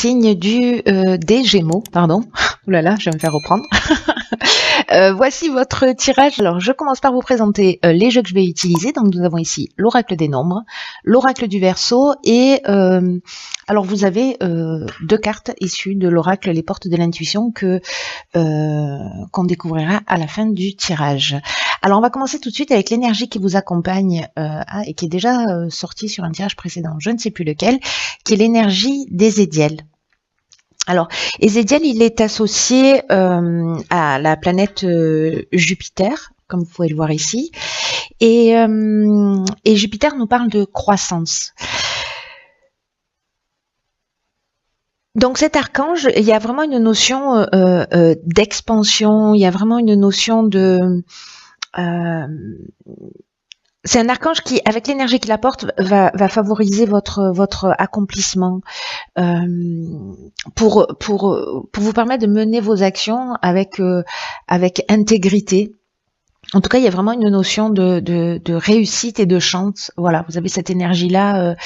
signe des Gémeaux, pardon. Ouh là là, je vais me faire reprendre. Voici votre tirage. Alors, je commence par vous présenter les jeux que je vais utiliser. Donc, nous avons ici l'oracle des nombres, l'oracle du Verseau et alors vous avez deux cartes issues de l'oracle Les Portes de l'Intuition qu'on découvrira à la fin du tirage. Alors, on va commencer tout de suite avec l'énergie qui vous accompagne et qui est déjà sortie sur un tirage précédent, je ne sais plus lequel, qui est l'énergie d'Ézédiel. Alors, Ézédiel, il est associé à la planète Jupiter, comme vous pouvez le voir ici, et Jupiter nous parle de croissance. Donc cet archange, il y a vraiment une notion d'expansion, il y a vraiment une notion de... c'est un archange qui, avec l'énergie qu'il apporte, va favoriser votre accomplissement pour vous permettre de mener vos actions avec intégrité. En tout cas, il y a vraiment une notion de réussite et de chance. Voilà, vous avez cette énergie-là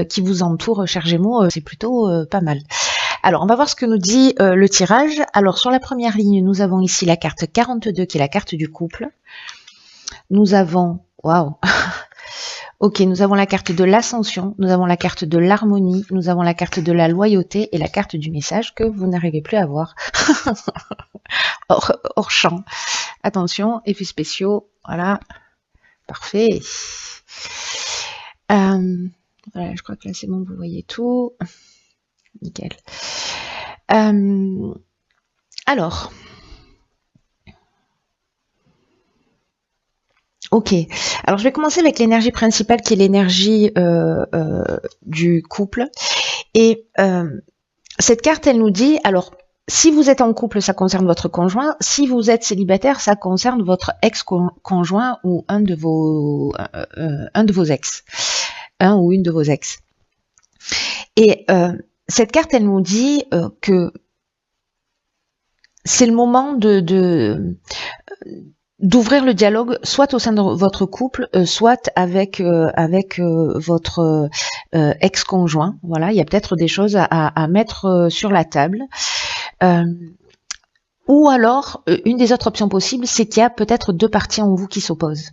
qui vous entoure, chers Gémeaux, c'est plutôt pas mal. Alors, on va voir ce que nous dit le tirage. Alors, sur la première ligne, nous avons ici la carte 42, qui est la carte du couple. Nous avons... Waouh. Ok, nous avons la carte de l'ascension, nous avons la carte de l'harmonie, nous avons la carte de la loyauté et la carte du message que vous n'arrivez plus à voir. hors champ. Attention, effets spéciaux, voilà, parfait. Voilà, je crois que là c'est bon, vous voyez tout. Nickel. Alors... Ok, alors je vais commencer avec l'énergie principale qui est l'énergie du couple. Et cette carte, elle nous dit, alors si vous êtes en couple, ça concerne votre conjoint. Si vous êtes célibataire, ça concerne votre ex-conjoint ou un de vos ex. Un ou une de vos ex. Et cette carte, elle nous dit que c'est le moment d'ouvrir le dialogue, soit au sein de votre couple, soit avec votre ex-conjoint. Voilà, il y a peut-être des choses à mettre sur la table. Ou alors, une des autres options possibles, c'est qu'il y a peut-être deux parties en vous qui s'opposent.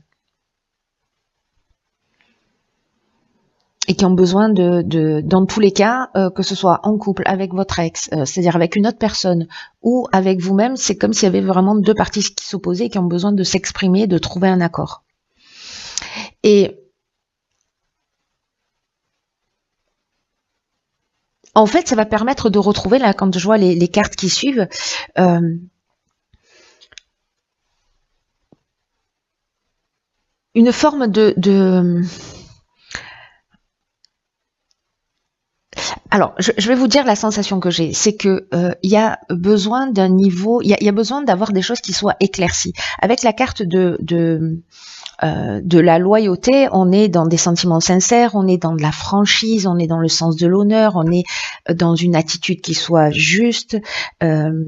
Et qui ont besoin dans tous les cas, que ce soit en couple avec votre ex, c'est-à-dire avec une autre personne ou avec vous-même, c'est comme s'il y avait vraiment deux parties qui s'opposaient et qui ont besoin de s'exprimer, de trouver un accord. Et en fait, ça va permettre de retrouver, là, quand je vois les cartes qui suivent, une forme Alors, je vais vous dire la sensation que j'ai, c'est que il y a besoin d'un niveau, il y a besoin d'avoir des choses qui soient éclaircies. Avec la carte de la loyauté, on est dans des sentiments sincères, on est dans de la franchise, on est dans le sens de l'honneur, on est dans une attitude qui soit juste. On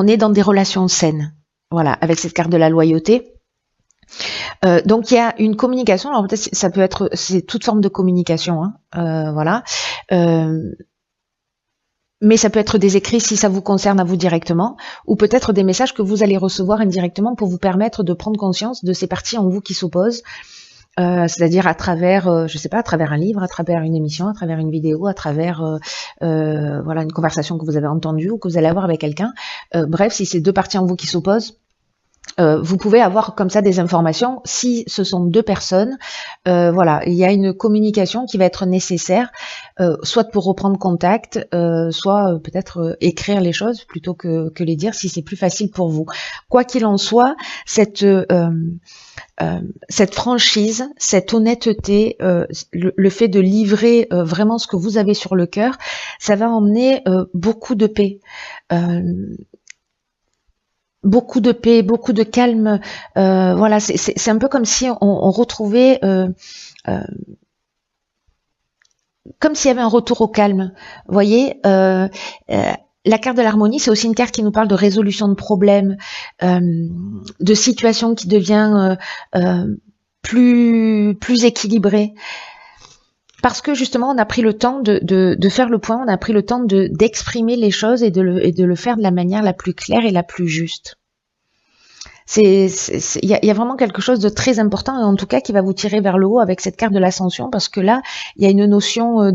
est dans des relations saines. Voilà, avec cette carte de la loyauté. Donc il y a une communication, alors peut-être ça peut être, c'est toute forme de communication, hein, voilà, mais ça peut être des écrits si ça vous concerne à vous directement, ou peut-être des messages que vous allez recevoir indirectement pour vous permettre de prendre conscience de ces parties en vous qui s'opposent, c'est-à-dire à travers, je sais pas, à travers un livre, à travers une émission, à travers une vidéo, à travers voilà, une conversation que vous avez entendue ou que vous allez avoir avec quelqu'un. Bref, si c'est deux parties en vous qui s'opposent, vous pouvez avoir comme ça des informations. Si ce sont deux personnes, voilà, il y a une communication qui va être nécessaire, soit pour reprendre contact, soit peut-être écrire les choses plutôt que les dire si c'est plus facile pour vous. Quoi qu'il en soit, cette franchise, cette honnêteté, le fait de livrer vraiment ce que vous avez sur le cœur, ça va emmener beaucoup de paix. Beaucoup de paix, beaucoup de calme. Voilà, c'est un peu comme si on retrouvait, comme s'il y avait un retour au calme. Vous voyez, la carte de l'harmonie, c'est aussi une carte qui nous parle de résolution de problèmes, de situations qui devient plus équilibrée. parce que justement, on a pris le temps de faire le point, on a pris le temps d'exprimer les choses et de le faire de la manière la plus claire et la plus juste. Il y a vraiment quelque chose de très important, et en tout cas qui va vous tirer vers le haut avec cette carte de l'ascension, parce que là, il y a une notion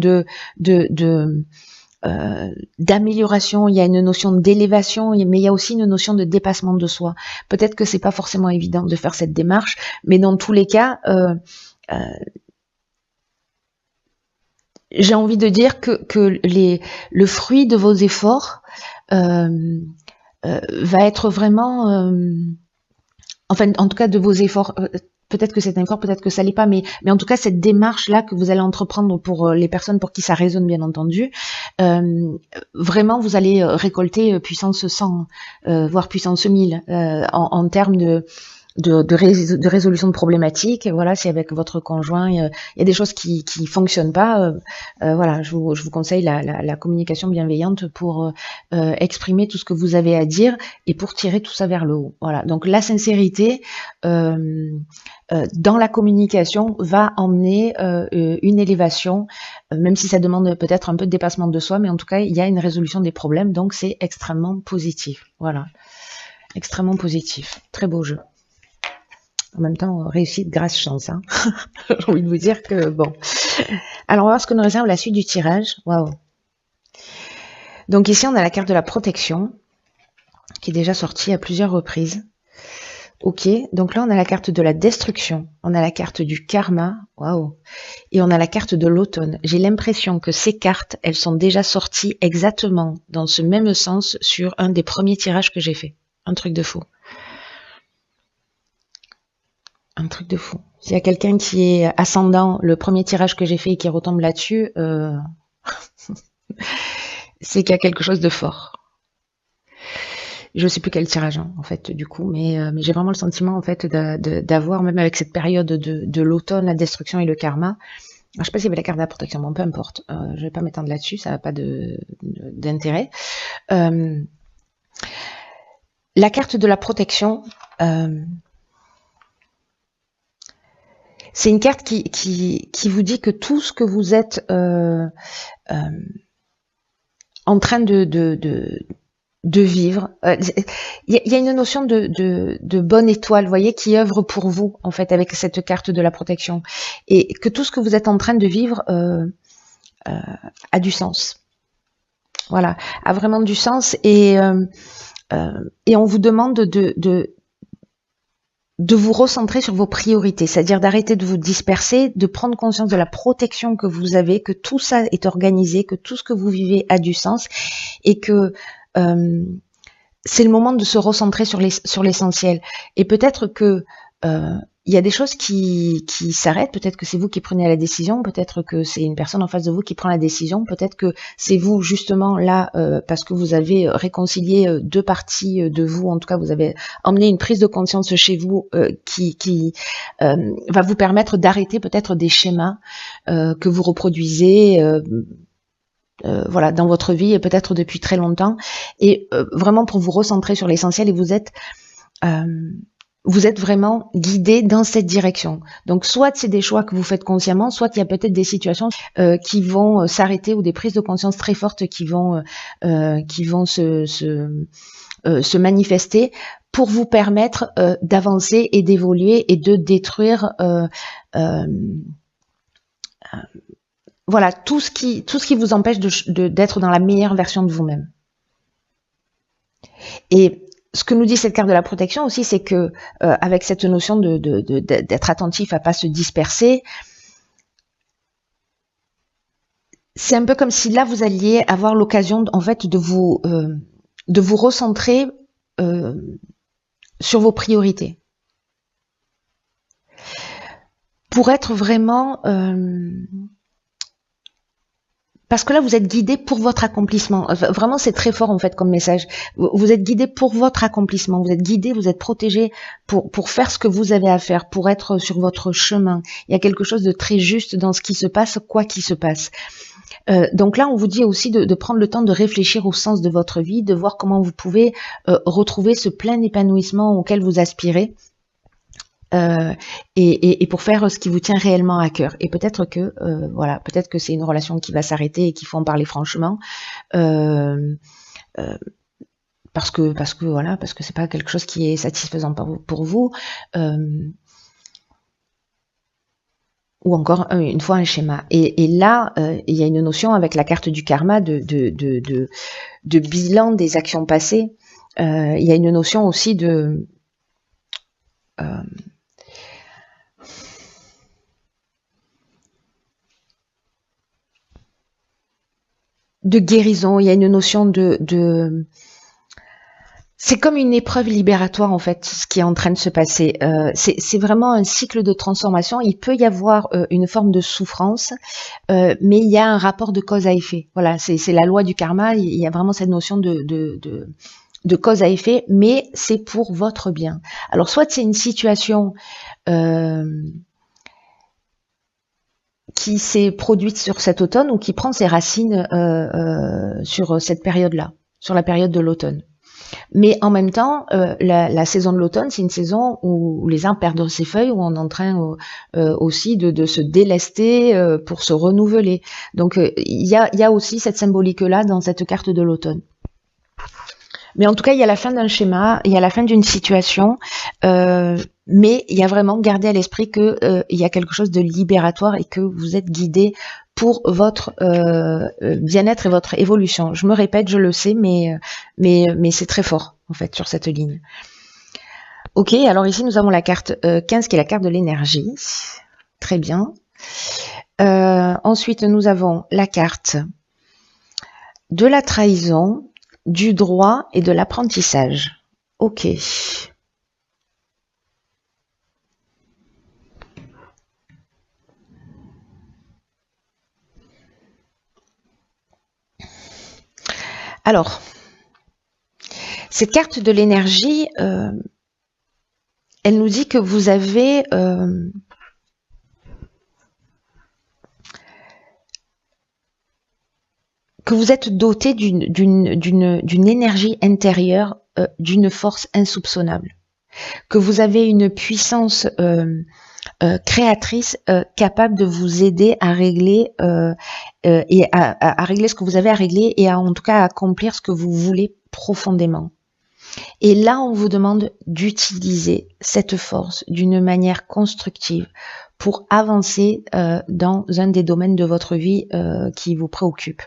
d'amélioration, il y a une notion d'élévation, mais il y a aussi une notion de dépassement de soi. Peut-être que c'est pas forcément évident de faire cette démarche, mais dans tous les cas, j'ai envie de dire que le fruit de vos efforts va être vraiment, enfin, en tout cas de vos efforts, peut-être que c'est un effort, peut-être que ça l'est pas, mais en tout cas cette démarche-là que vous allez entreprendre pour les personnes pour qui ça résonne, bien entendu, vraiment vous allez récolter puissance 100, voire puissance 1000 en termes de résolution de problématiques. Voilà, si avec votre conjoint il y a des choses qui fonctionnent pas, voilà, je vous conseille la communication bienveillante pour exprimer tout ce que vous avez à dire et pour tirer tout ça vers le haut. Voilà, donc la sincérité dans la communication va emmener une élévation, même si ça demande peut-être un peu de dépassement de soi, mais en tout cas il y a une résolution des problèmes, donc c'est extrêmement positif. Voilà, extrêmement positif. Très beau jeu. En même temps, réussite grâce chance. Hein. J'ai envie de vous dire que bon. Alors, on va voir ce que nous réserve la suite du tirage. Waouh. Donc ici, on a la carte de la protection, qui est déjà sortie à plusieurs reprises. Ok, donc là, on a la carte de la destruction. On a la carte du karma. Waouh. Et on a la carte de l'automne. J'ai l'impression que ces cartes, elles sont déjà sorties exactement dans ce même sens sur un des premiers tirages que j'ai fait. Un truc de fou. Un truc de fou. S'il y a quelqu'un qui est ascendant, le premier tirage que j'ai fait et qui retombe là-dessus, c'est qu'il y a quelque chose de fort. Je sais plus quel tirage, hein, en fait, du coup, mais j'ai vraiment le sentiment, en fait, d'avoir, même avec cette période de l'automne, la destruction et le karma. Alors, je sais pas s'il y avait la carte de la protection, bon, peu importe. Je vais pas m'étendre là-dessus, ça n'a pas d'intérêt. La carte de la protection, c'est une carte qui vous dit que tout ce que vous êtes en train de vivre, il y a une notion de bonne étoile, vous voyez, qui œuvre pour vous, en fait, avec cette carte de la protection. Et que tout ce que vous êtes en train de vivre a du sens. Voilà, a vraiment du sens. Et on vous demande de vous recentrer sur vos priorités, c'est-à-dire d'arrêter de vous disperser, de prendre conscience de la protection que vous avez, que tout ça est organisé, que tout ce que vous vivez a du sens et que c'est le moment de se recentrer sur l'essentiel. Et peut-être que il y a des choses qui s'arrêtent, peut-être que c'est vous qui prenez la décision, peut-être que c'est une personne en face de vous qui prend la décision, peut-être que c'est vous justement là parce que vous avez réconcilié deux parties de vous, en tout cas vous avez emmené une prise de conscience chez vous qui va vous permettre d'arrêter peut-être des schémas que vous reproduisez voilà, dans votre vie et peut-être depuis très longtemps, et vraiment pour vous recentrer sur l'essentiel, et vous êtes vraiment guidé dans cette direction. Donc soit c'est des choix que vous faites consciemment, soit il y a peut-être des situations qui vont s'arrêter ou des prises de conscience très fortes qui vont se manifester pour vous permettre d'avancer et d'évoluer et de détruire voilà, tout ce qui vous empêche d'être dans la meilleure version de vous-même. Et ce que nous dit cette carte de la protection aussi, c'est que avec cette notion d'être attentif à pas se disperser, c'est un peu comme si là vous alliez avoir l'occasion en fait de vous recentrer sur vos priorités pour être vraiment parce que là, vous êtes guidé pour votre accomplissement. Vraiment, c'est très fort en fait comme message. Vous êtes guidé pour votre accomplissement. Vous êtes guidé, vous êtes protégé pour faire ce que vous avez à faire, pour être sur votre chemin. Il y a quelque chose de très juste dans ce qui se passe, quoi qu'il se passe. Donc là, on vous dit aussi de prendre le temps de réfléchir au sens de votre vie, de voir comment vous pouvez retrouver ce plein épanouissement auquel vous aspirez. et pour faire ce qui vous tient réellement à cœur. Et peut-être que voilà, peut-être que c'est une relation qui va s'arrêter et qu'il faut en parler franchement. Parce que voilà, parce que c'est pas quelque chose qui est satisfaisant pour vous, ou encore une fois un schéma. Et là, il y a une notion avec la carte du karma de bilan des actions passées. Il y a une notion aussi de guérison. Il y a une notion c'est comme une épreuve libératoire en fait, ce qui est en train de se passer. C'est vraiment un cycle de transformation. Il peut y avoir une forme de souffrance, mais il y a un rapport de cause à effet. Voilà, c'est la loi du karma. Il y a vraiment cette notion de cause à effet, mais c'est pour votre bien. Alors soit c'est une situation qui s'est produite sur cet automne ou qui prend ses racines sur cette période-là, sur la période de l'automne. Mais en même temps, la saison de l'automne, c'est une saison où les arbres perdent ses feuilles, où on est en train aussi de se délester pour se renouveler. Donc il y a aussi cette symbolique-là dans cette carte de l'automne. Mais en tout cas, il y a la fin d'un schéma, il y a la fin d'une situation, mais il y a vraiment gardé à l'esprit que il y a quelque chose de libératoire et que vous êtes guidé pour votre bien-être et votre évolution. Je me répète, je le sais, mais c'est très fort en fait sur cette ligne. Ok, alors ici nous avons la carte 15 qui est la carte de l'énergie. Très bien. Ensuite, nous avons la carte de la trahison, du droit et de l'apprentissage. Ok. Alors, cette carte de l'énergie, elle nous dit que vous avez que vous êtes doté d'une énergie intérieure, d'une force insoupçonnable, que vous avez une puissance créatrice capable de vous aider à régler et à régler ce que vous avez à régler et en tout cas à accomplir ce que vous voulez profondément. Et là, on vous demande d'utiliser cette force d'une manière constructive pour avancer dans un des domaines de votre vie qui vous préoccupe.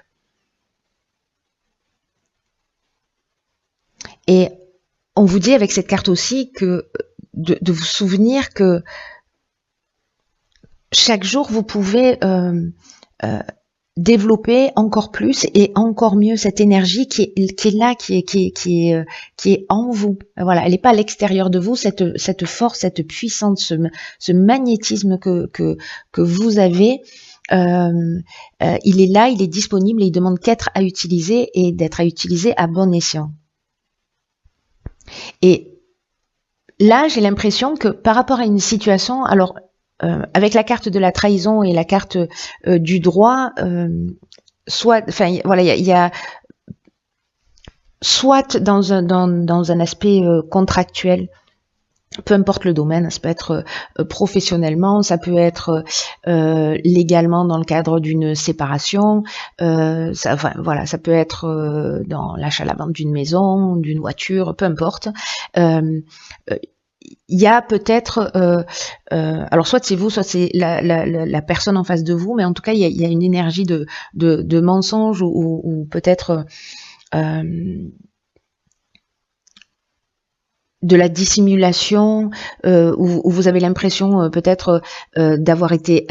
Et on vous dit avec cette carte aussi que de vous souvenir que chaque jour vous pouvez développer encore plus et encore mieux cette énergie qui est là, qui est en vous. Voilà, elle n'est pas à l'extérieur de vous, cette force, cette puissance, ce magnétisme que vous avez. Il est là, il est disponible et il demande qu'être à utiliser et d'être à utiliser à bon escient. Et là, j'ai l'impression que par rapport à une situation, alors avec la carte de la trahison et la carte du droit, enfin voilà, il y a soit dans un aspect contractuel, peu importe le domaine, ça peut être professionnellement, ça peut être légalement dans le cadre d'une séparation, enfin, voilà, ça peut être dans l'achat-la-vente d'une maison, d'une voiture, peu importe. Il y a peut-être, alors soit c'est vous, soit c'est la personne en face de vous, mais en tout cas il y a une énergie de mensonge ou peut-être de la dissimulation, où vous avez l'impression peut-être d'avoir été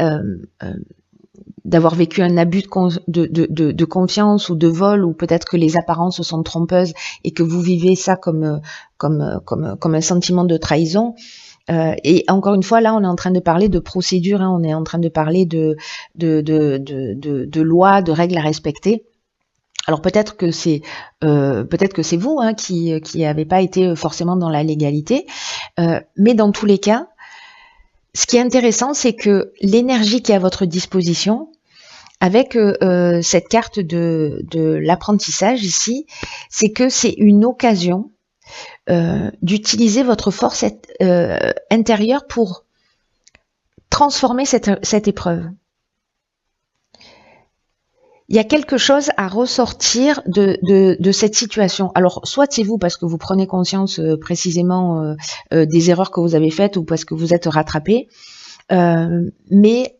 d'avoir vécu un abus de confiance ou de vol, ou peut-être que les apparences sont trompeuses et que vous vivez ça comme un sentiment de trahison. Et encore une fois, là, on est en train de parler de procédure, hein, on est en train de parler de lois, de règles à respecter. Alors peut-être que c'est vous hein, qui n'avez pas été forcément dans la légalité, mais dans tous les cas, ce qui est intéressant, c'est que l'énergie qui est à votre disposition, avec cette carte de l'apprentissage ici, c'est que c'est une occasion d'utiliser votre force intérieure pour transformer cette épreuve. Il y a quelque chose à ressortir de cette situation. Alors, soit c'est vous parce que vous prenez conscience précisément des erreurs que vous avez faites ou parce que vous êtes rattrapé, mais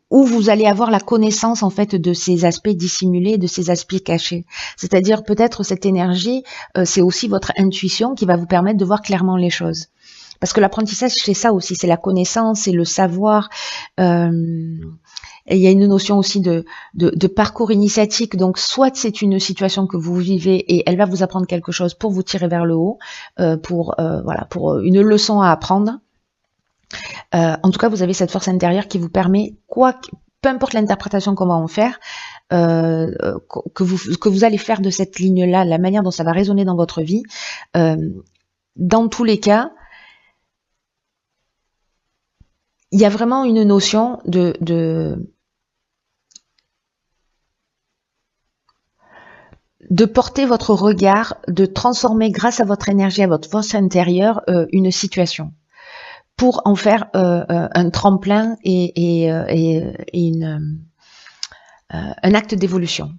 vous allez avoir la connaissance en fait de ces aspects dissimulés, de ces aspects cachés. C'est-à-dire peut-être cette énergie, c'est aussi votre intuition qui va vous permettre de voir clairement les choses. Parce que l'apprentissage, c'est ça aussi, c'est la connaissance, c'est le savoir. Et il y a une notion aussi de parcours initiatique. Donc, soit c'est une situation que vous vivez et elle va vous apprendre quelque chose pour vous tirer vers le haut, pour une leçon à apprendre. En tout cas, vous avez cette force intérieure qui vous permet, peu importe l'interprétation qu'on va en faire, que vous allez faire de cette ligne-là, la manière dont ça va résonner dans votre vie, dans tous les cas, il y a vraiment une notion de porter votre regard, de transformer grâce à votre énergie, à votre force intérieure, une situation, pour en faire un tremplin et un acte d'évolution.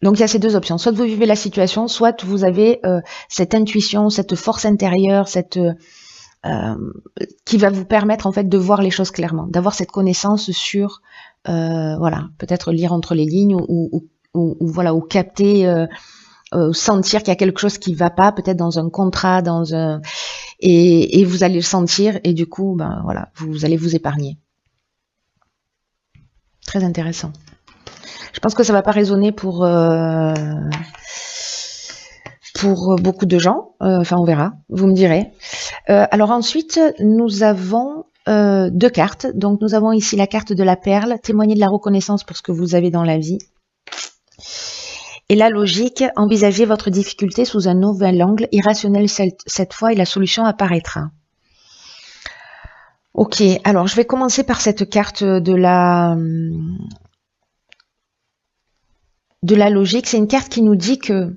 Donc il y a ces deux options, soit vous vivez la situation, soit vous avez cette intuition, cette force intérieure, qui va vous permettre en fait de voir les choses clairement, d'avoir cette connaissance sur, peut-être lire entre les lignes ou capter, sentir qu'il y a quelque chose qui va pas, peut-être dans un contrat, et vous allez le sentir et du coup, vous allez vous épargner. Très intéressant. Je pense que ça va pas résonner pour beaucoup de gens. Enfin, on verra. Vous me direz. Alors ensuite, nous avons deux cartes. Donc, nous avons ici la carte de la perle, témoigner de la reconnaissance pour ce que vous avez dans la vie. Et la logique, envisagez votre difficulté sous un nouvel angle, irrationnel cette fois, et la solution apparaîtra. Ok, alors je vais commencer par cette carte de la logique. C'est une carte qui nous dit que,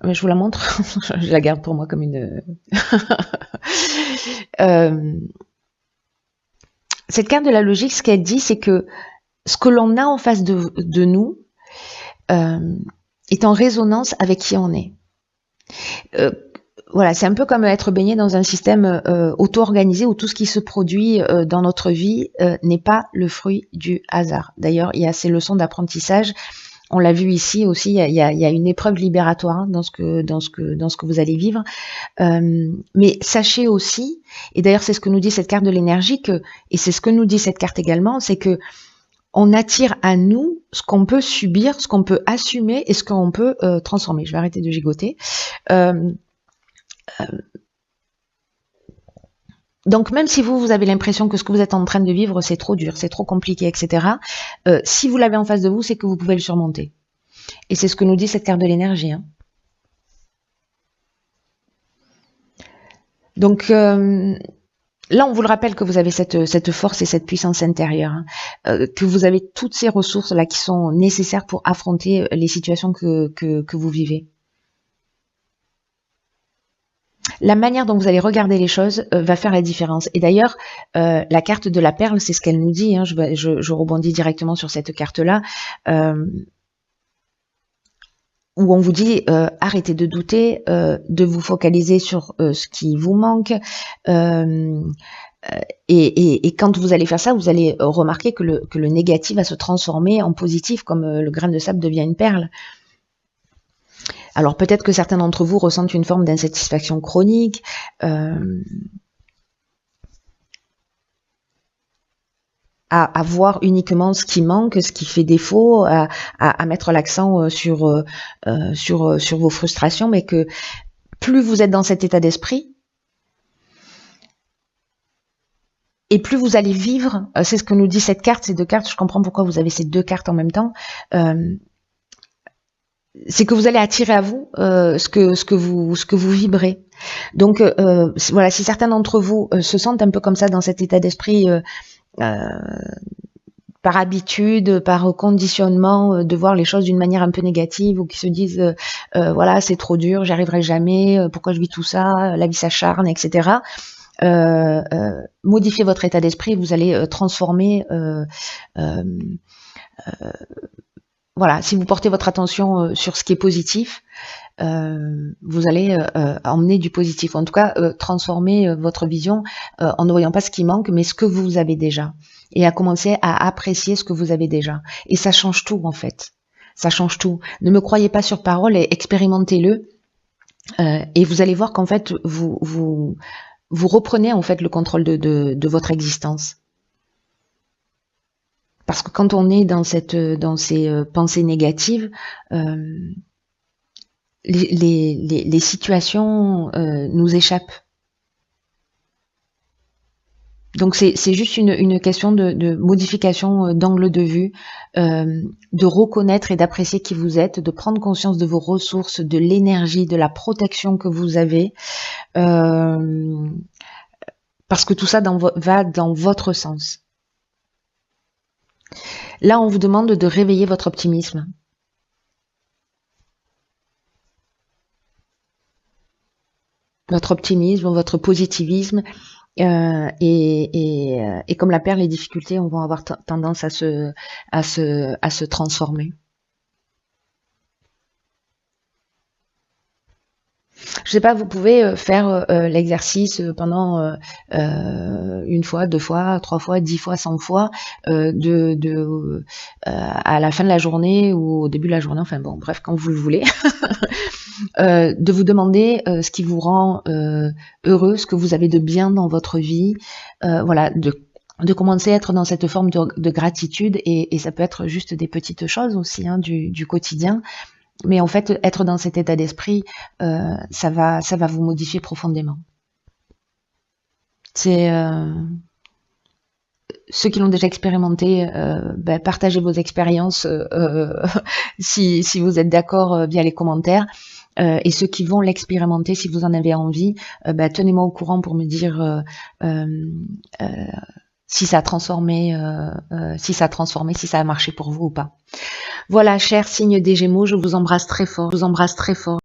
je vous la montre, je la garde pour moi comme une... cette carte de la logique, ce qu'elle dit, c'est que ce que l'on a en face de nous est en résonance avec qui on est. Voilà, c'est un peu comme être baigné dans un système auto-organisé où tout ce qui se produit dans notre vie n'est pas le fruit du hasard. D'ailleurs, il y a ces leçons d'apprentissage. On l'a vu ici aussi, il y a une épreuve libératoire dans ce que vous allez vivre. Mais sachez aussi, et d'ailleurs c'est ce que nous dit cette carte de l'énergie, et c'est ce que nous dit cette carte également, c'est que on attire à nous ce qu'on peut subir, ce qu'on peut assumer et ce qu'on peut transformer. Je vais arrêter de gigoter. Donc même si vous avez l'impression que ce que vous êtes en train de vivre, c'est trop dur, c'est trop compliqué, etc. Si vous l'avez en face de vous, c'est que vous pouvez le surmonter. Et c'est ce que nous dit cette carte de l'énergie. Hein. Donc là, on vous le rappelle que vous avez cette force et cette puissance intérieure, hein, que vous avez toutes ces ressources là qui sont nécessaires pour affronter les situations que vous vivez. La manière dont vous allez regarder les choses va faire la différence. Et d'ailleurs, la carte de la perle, c'est ce qu'elle nous dit. Hein, je rebondis directement sur cette carte-là, où on vous dit arrêtez de douter, de vous focaliser sur ce qui vous manque. Et quand vous allez faire ça, vous allez remarquer que le négatif va se transformer en positif, comme le grain de sable devient une perle. Alors peut-être que certains d'entre vous ressentent une forme d'insatisfaction chronique, à voir uniquement ce qui manque, ce qui fait défaut, à mettre l'accent sur vos frustrations, mais que plus vous êtes dans cet état d'esprit, et plus vous allez vivre, c'est ce que nous dit cette carte, ces deux cartes, je comprends pourquoi vous avez ces deux cartes en même temps, c'est que vous allez attirer à vous ce que vous vibrez. Donc voilà, si certains d'entre vous se sentent un peu comme ça dans cet état d'esprit, par par habitude, par conditionnement, de voir les choses d'une manière un peu négative, ou qui se disent voilà, c'est trop dur, j'y arriverai jamais, pourquoi je vis tout ça, la vie s'acharne, etc. Modifiez votre état d'esprit, vous allez transformer. Voilà, si vous portez votre attention sur ce qui est positif, vous allez emmener du positif. En tout cas, transformer votre vision en ne voyant pas ce qui manque, mais ce que vous avez déjà. Et à commencer à apprécier ce que vous avez déjà. Et ça change tout, en fait. Ça change tout. Ne me croyez pas sur parole et expérimentez-le. Et vous allez voir qu'en fait, vous reprenez en fait le contrôle de votre existence. Parce que quand on est dans ces pensées négatives, les situations nous échappent. Donc c'est juste une question de modification d'angle de vue, de reconnaître et d'apprécier qui vous êtes, de prendre conscience de vos ressources, de l'énergie, de la protection que vous avez, parce que tout ça va dans votre sens. Là, on vous demande de réveiller votre optimisme. Votre optimisme, votre positivisme, et comme la peur, les difficultés vont avoir tendance à se transformer. Je sais pas, vous pouvez faire l'exercice pendant une fois, 2 fois, 3 fois, 10 fois, 100 fois, à la fin de la journée ou au début de la journée, enfin bon, bref, quand vous le voulez, de vous demander ce qui vous rend heureux, ce que vous avez de bien dans votre vie, voilà, de commencer à être dans cette forme de gratitude, et ça peut être juste des petites choses aussi, hein, du quotidien. Mais en fait, être dans cet état d'esprit, ça va vous modifier profondément. C'est ceux qui l'ont déjà expérimenté, partagez vos expériences si vous êtes d'accord via les commentaires. Et ceux qui vont l'expérimenter, si vous en avez envie, tenez-moi au courant pour me dire si ça a transformé, si ça a marché pour vous ou pas. Voilà, chers signes des Gémeaux, je vous embrasse très fort.